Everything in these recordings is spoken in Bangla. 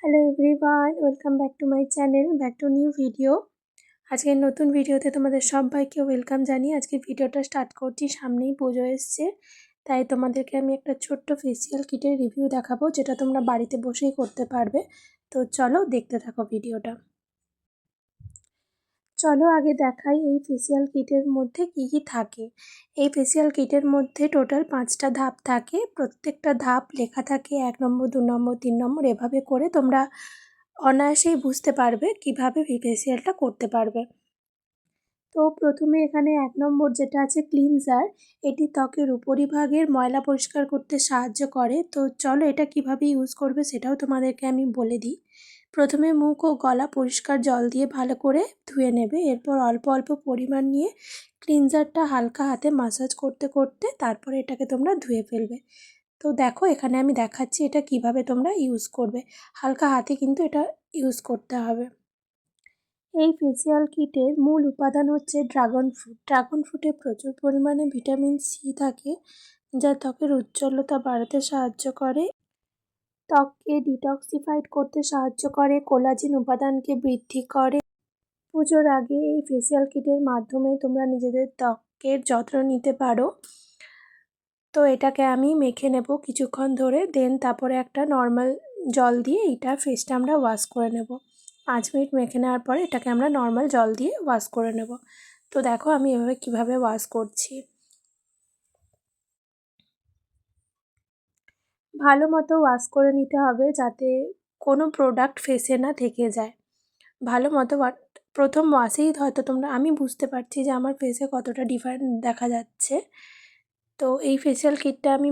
Hello everyone, welcome back to my channel, back to new video. আজকের নতুন ভিডিওতে তোমাদের সবাইকে ওয়েলকাম জানিয়ে আজকের ভিডিওটা স্টার্ট করছি। সামনেই পুজো এসছে, তাই তোমাদেরকে আমি একটা ছোট্ট ফেসিয়াল কিটের রিভিউ দেখাবো, যেটা তোমরা বাড়িতে বসেই করতে পারবে। তো চলো দেখতে থাকো ভিডিওটা। চলো আগে দেখাই এই ফেসিয়াল কিটের মধ্যে কি কি থাকে। এই ফেসিয়াল কিটের মধ্যে টোটাল 5টা ধাপ থাকে। প্রত্যেকটা ধাপ লেখা থাকে 1 নম্বর, 2 নম্বর, 3 নম্বর, এভাবে করে তোমরা অনায়াসেই বুঝতে পারবে কিভাবে ফেসিয়ালটা করতে পারবে। তো প্রথমে এখানে 1 নম্বর যেটা আছে ক্লিনজার, এটি ত্বকের উপরিভাগের ময়লা পরিষ্কার করতে সাহায্য করে। তো চলো এটা কিভাবে ইউজ করবে সেটাও তোমাদেরকে আমি বলে দিই। প্রথমে মুখ ও গলা পরিষ্কার জল দিয়ে ভালো করে ধুয়ে নেবে। এরপর অল্প অল্প পরিমাণ নিয়ে ক্লিনজারটা হালকা হাতে মাসাজ করতে করতে তারপরে এটাকে তোমরা ধুয়ে ফেলবে। তো দেখো এখানে আমি দেখাচ্ছি এটা কিভাবে তোমরা ইউজ করবে। হালকা হাতে কিন্তু এটা ইউজ করতে হবে। এই ফেসিয়াল কিটের মূল উপাদান হচ্ছে ড্রাগন ফ্রুট। ড্রাগন ফ্রুটে প্রচুর পরিমাণে ভিটামিন সি থাকে, যা ত্বকের উজ্জ্বলতা বাড়াতে সাহায্য করে, ত্বককে ডিটক্সিফাইড করতে সাহায্য করে, কোলাজিন উপাদানকে বৃদ্ধি করে। পুজোর আগে এই ফেসিয়াল কিটের মাধ্যমে তোমরা নিজেদের ত্বকের যত্ন নিতে পারো। তো এটাকে আমি মেখে নেব কিছুক্ষণ ধরে, দেন তারপরে একটা নর্মাল জল দিয়ে এইটা ফেসটা আমরা ওয়াশ করে নেব। 5 মিনিট মেখে নেওয়ার পরে এটাকে আমরা নর্মাল জল দিয়ে ওয়াশ করে নেব। তো দেখো আমি এভাবে কিভাবে ওয়াশ করছি। ভালো মতো ওয়াশ করে নিতে হবে যাতে কোনো প্রোডাক্ট ফেসে না থেকে যায়। ভালো মতো প্রথম ওয়াশেই হয়তো আমি বুঝতে পারছি যে আমার ফেসে কতটা ডিফারেন্ট দেখা যাচ্ছে। তো এই ফেসিয়াল কিটটা আমি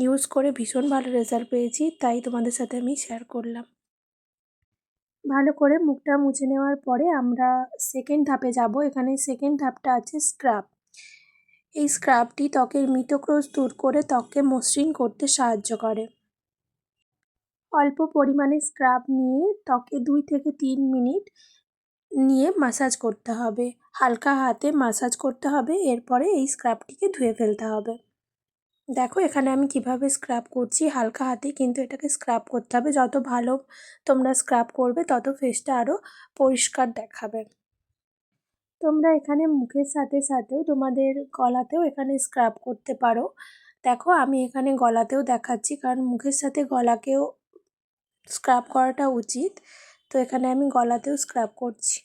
ইউজ করে ভীষণ ভালো রেজাল্ট পেয়েছি, তাই তোমাদের সাথে আমি শেয়ার করলাম। ভালো করে মুখটা মুছে নেওয়ার পরে আমরা সেকেন্ড ধাপে যাব। এখানে সেকেন্ড ধাপটা আছে স্ক্রাব। এই স্ক্রাবটি ত্বকের মৃতকোষ দূর করে ত্বককে মসৃণ করতে সাহায্য করে। অল্প পরিমাণে স্ক্রাব নিয়ে ত্বকে 2 থেকে 3 মিনিট নিয়ে মাসাজ করতে হবে। হালকা হাতে মাসাজ করতে হবে, এরপরে এই স্ক্রাবটিকে ধুয়ে ফেলতে হবে। দেখো এখানে আমি কিভাবে স্ক্রাব করছি, হালকা হাতে কিন্তু এটাকে স্ক্রাব করতে হবে। যত ভালো তোমরা স্ক্রাব করবে তত ফেসটা আরও পরিষ্কার দেখাবে। তোমরা এখানে মুখের সাথে সাথেও তোমাদের গলাতেও এখানে স্ক্রাব করতে পারো। দেখো আমি এখানে গলাতেও দেখাচ্ছি, কারণ মুখের সাথে গলাকেও স্ক্রাব করাটা উচিত। তো এখানে আমি গলাতেও স্ক্রাব করছি।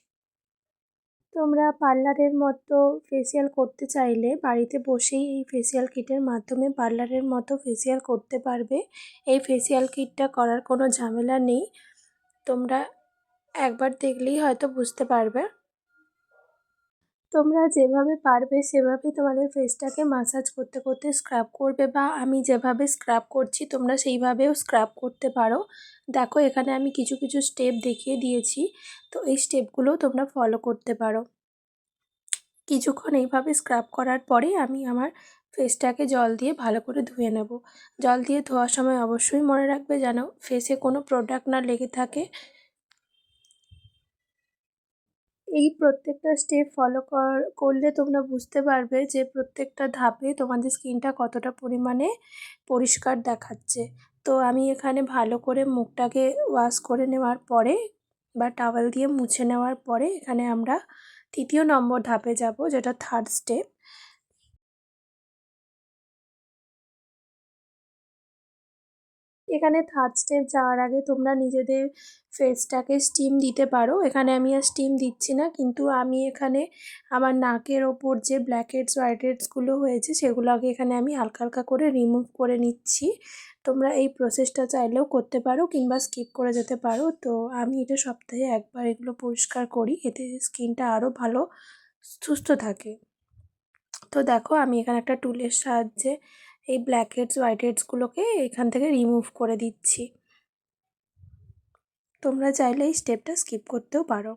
তোমরা পার্লারের মতো ফেসিয়াল করতে চাইলে বাড়িতে বসেই এই ফেসিয়াল কিটের মাধ্যমে পার্লারের মতো ফেসিয়াল করতে পারবে। এই ফেসিয়াল কিটটা করার কোনো ঝামেলা নেই, তোমরা একবার দেখলেই হয়তো বুঝতে পারবে। তোমরা যেভাবে পারবে সেভাবে তোমাদের ফেসটাকে মাসাজ করতে করতে স্ক্রাব করবে, বা আমি যেভাবে স্ক্রাব করছি তোমরা সেইভাবেও স্ক্রাব করতে পারো। দেখো এখানে আমি কিছু কিছু স্টেপ দেখিয়ে দিয়েছি, তো এই স্টেপগুলোও তোমরা ফলো করতে পারো। কিছুক্ষণ এইভাবে স্ক্রাব করার পরে আমি আমার ফেসটাকে জল দিয়ে ভালো করে ধুয়ে নেব। জল দিয়ে ধোয়ার সময় অবশ্যই মনে রাখবে যেন ফেসে কোনো প্রোডাক্ট না লেগে থাকে। এই প্রত্যেকটা স্টেপ ফলো করলে তোমরা বুঝতে পারবে যে প্রত্যেকটা ধাপে তোমাদের স্কিনটা কতটা পরিমাণে পরিষ্কার দেখাচ্ছে। তো আমি এখানে ভালো করে মুখটাকে ওয়াশ করে নেওয়ার পরে বা টাওয়েল দিয়ে মুছে নেওয়ার পরে এখানে আমরা 3য় নম্বর ধাপে যাব, যেটা 3rd স্টেপ। এখানে 3rd স্টেপ যাওয়ার আগে তোমরা নিজেদের ফেসটাকে স্টিম দিতে পারো। এখানে আমি আর স্টিম দিচ্ছি না, কিন্তু আমি এখানে আমার নাকের ওপর যে ব্ল্যাক হেডস হোয়াইট হেডসগুলো হয়েছে সেগুলোকে এখানে আমি হালকা হালকা করে রিমুভ করে নিচ্ছি। তোমরা এই প্রসেসটা চাইলেও করতে পারো কিংবা স্কিপ করে যেতে পারো। তো আমি এটা সপ্তাহে একবার এগুলো পরিষ্কার করি, এতে স্কিনটা আরও ভালো সুস্থ থাকে। তো দেখো আমি এখানে একটা টুলের সাহায্যে এই ব্ল্যাক হেডস হোয়াইট হেডসগুলোকে এখান থেকে রিমুভ করে দিচ্ছি। তোমরা চাইলে এই স্টেপটা স্কিপ করতেও পারো।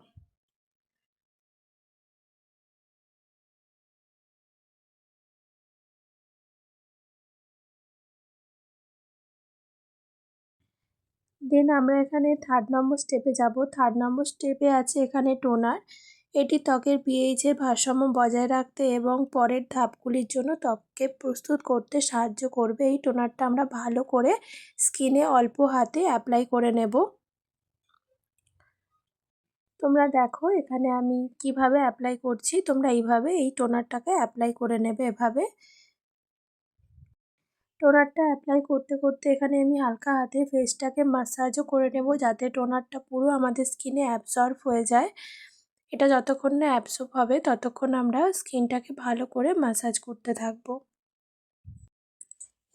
দেন আমরা এখানে 3rd নম্বর স্টেপে যাব। 3rd নম্বর স্টেপে আছে এখানে টোনার। এটি ত্বকের পিএইচের ভারসাম্য বজায় রাখতে এবং পরের ধাপগুলির জন্য ত্বককে প্রস্তুত করতে সাহায্য করবে। এই টোনারটা আমরা ভালো করে স্কিনে অল্প হাতে অ্যাপ্লাই করে নেব। তোমরা দেখো এখানে আমি কিভাবে অ্যাপ্লাই করছি, তোমরা এইভাবে এই টোনারটাকে অ্যাপ্লাই করে নেবে। এভাবে টোনারটা অ্যাপ্লাই করতে করতে এখানে আমি হালকা হাতে ফেসটাকে মাসাজও করে নেব, যাতে টোনারটা পুরো আমাদের স্কিনে অ্যাবজর্ব হয়ে যায়। এটা যতক্ষণ না অ্যাবজর্ব হবে ততক্ষণ আমরা স্কিনটাকে ভালো করে মাসাজ করতে থাকবো।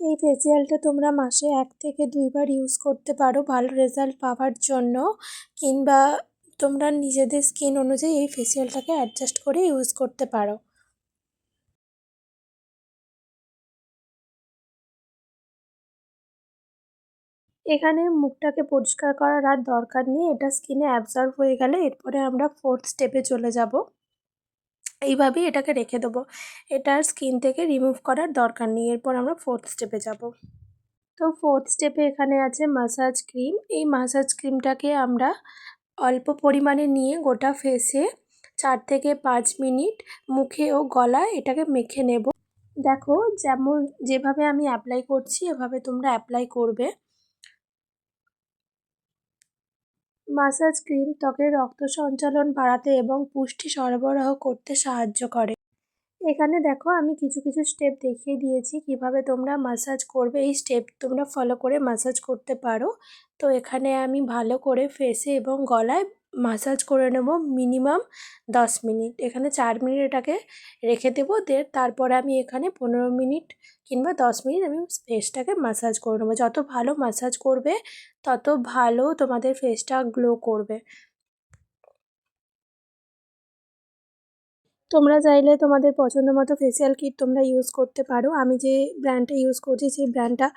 এই ফেসিয়ালটা তোমরা মাসে 1 থেকে 2 বার ইউজ করতে পারো ভালো রেজাল্ট পাওয়ার জন্য, কিংবা তোমরা নিজেদের স্কিন অনুযায়ী এই ফেসিয়ালটাকে অ্যাডজাস্ট করে ইউজ করতে পারো। এখানে মুখটাকে পরিষ্কার করার আর দরকার নেই, এটা স্কিনে অ্যাবজর্ব হয়ে গেলে এরপরে আমরা 4th স্টেপে চলে যাব। এইভাবেই এটাকে রেখে দেবো, এটা আর স্কিন থেকে রিমুভ করার দরকার নেই। এরপর আমরা 4th স্টেপে যাব। তো 4th স্টেপে এখানে আছে মাসাজ ক্রিম। এই মাসাজ ক্রিমটাকে আমরা অল্প পরিমাণে নিয়ে গোটা ফেসে 4 থেকে 5 মিনিট মুখে ও গলায় এটাকে মেখে নেব। দেখো যেভাবে আমি অ্যাপ্লাই করছি এভাবে তোমরা অ্যাপ্লাই করবে। মাসাজ ক্রিম ত্বকের রক্ত সঞ্চালন বাড়াতে এবং পুষ্টি সরবরাহ করতে সাহায্য করে। এখানে দেখো আমি কিছু কিছু স্টেপ দেখিয়ে দিয়েছি কিভাবে তোমরা মাসাজ করবে, এই স্টেপ তোমরা ফলো করে মাসাজ করতে পারো। তো এখানে আমি ভালো করে ফেসে এবং গলায় মাসাজ করে নেব মিনিমাম 10 মিনিট। এখানে 4 মিনিট এটাকে রেখে দেবো, তারপরে আমি এখানে 15 মিনিট কিংবা 10 মিনিট আমি ফেসটাকে মাসাজ করে নেবো। যত ভালো মাসাজ করবে তত ভালো তোমাদের ফেসটা গ্লো করবে। তোমরা চাইলে তোমাদের পছন্দ মতো ফেসিয়াল কিট তোমরা ইউজ করতে পারো। আমি যে ব্র্যান্ডটা ইউজ করছি সেই ব্র্যান্ডটা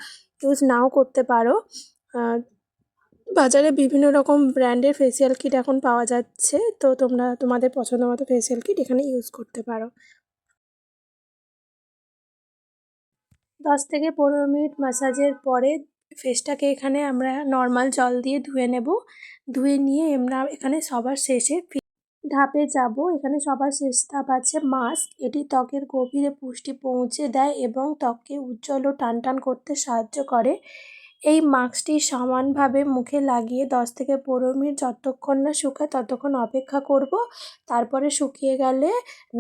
ইউজ নাও করতে পারো। বাজারে বিভিন্ন রকম ব্র্যান্ডের ফেসিয়াল কিট এখন পাওয়া যাচ্ছে, তো তোমরা তোমাদের পছন্দ মতো ফেসিয়াল কিট এখানে ইউজ করতে পারো। 10 থেকে 15 মিনিট ম্যাসাজের পরে ফেসটাকে এখানে আমরা নর্মাল জল দিয়ে ধুয়ে নেব। ধুয়ে নিয়ে আমরা এখানে সবার শেষে ধাপে যাব। এখানে সবার শেষ ধাপ আছে মাস্ক। এটি ত্বকের গভীরে পুষ্টি পৌঁছে দেয় এবং ত্বককে উজ্জ্বল ও টানটান করতে সাহায্য করে। এই মাস্কটি সমানভাবে মুখে লাগিয়ে 10 থেকে 15 মিনিট যতক্ষণ না শুকায় ততক্ষণ অপেক্ষা করব। তারপরে শুকিয়ে গেলে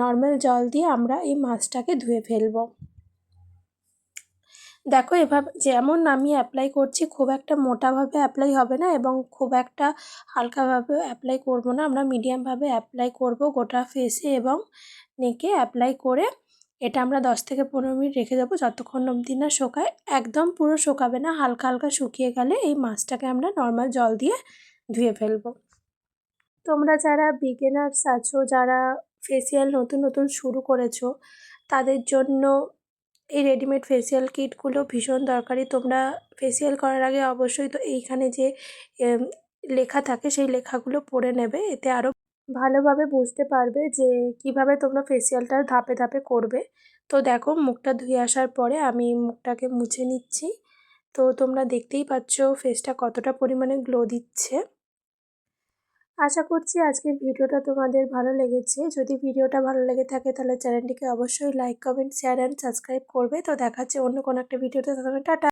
নর্মাল জল দিয়ে আমরা এই মাস্কটাকে ধুয়ে ফেলবো। দেখো এভাবে যেমন আমি অ্যাপ্লাই করছি খুব একটা মোটাভাবে অ্যাপ্লাই হবে না এবং খুব একটা হালকাভাবে অ্যাপ্লাই করব না, আমরা মিডিয়ামভাবে অ্যাপ্লাই করব গোটা ফেসে এবং নেকে অ্যাপ্লাই করে এটা আমরা 10 থেকে 15 মিনিট রেখে দেবো যতক্ষণ অবধি না শোকায়। একদম পুরো শোকাবে না, হালকা হালকা শুকিয়ে গেলে এই মাস্কটাকে আমরা নর্মাল জল দিয়ে ধুয়ে ফেলবো। তোমরা যারা বিগিনার্স আছো, যারা ফেসিয়াল নতুন নতুন শুরু করেছো, তাদের জন্য এই রেডিমেড ফেসিয়াল কিটগুলো ভীষণ দরকারি। তোমরা ফেসিয়াল করার আগে অবশ্যই তো এইখানে যে লেখা থাকে সেই লেখাগুলো পড়ে নেবে, এতে আরও ভালোভাবে বুঝতে পারবে যে কিভাবে তোমরা ফেসিয়ালটা ধাপে ধাপে করবে। তো দেখো মুখটা ধুয়ে আসার পরে আমি মুখটাকে মুছে নিচ্ছি। তো তোমরা দেখতেই পাচ্ছ ফেসটা কতটা পরিমাণে গ্লো দিচ্ছে। আশা করছি আজকের ভিডিওটা তোমাদের ভালো লেগেছে। যদি ভিডিওটা ভালো লেগে থাকে তাহলে চ্যানেলটিকে অবশ্যই like, comment, share and subscribe করবে। তো দেখা হচ্ছে অন্য কোনো একটা ভিডিওতে। ততক্ষণ টাটা।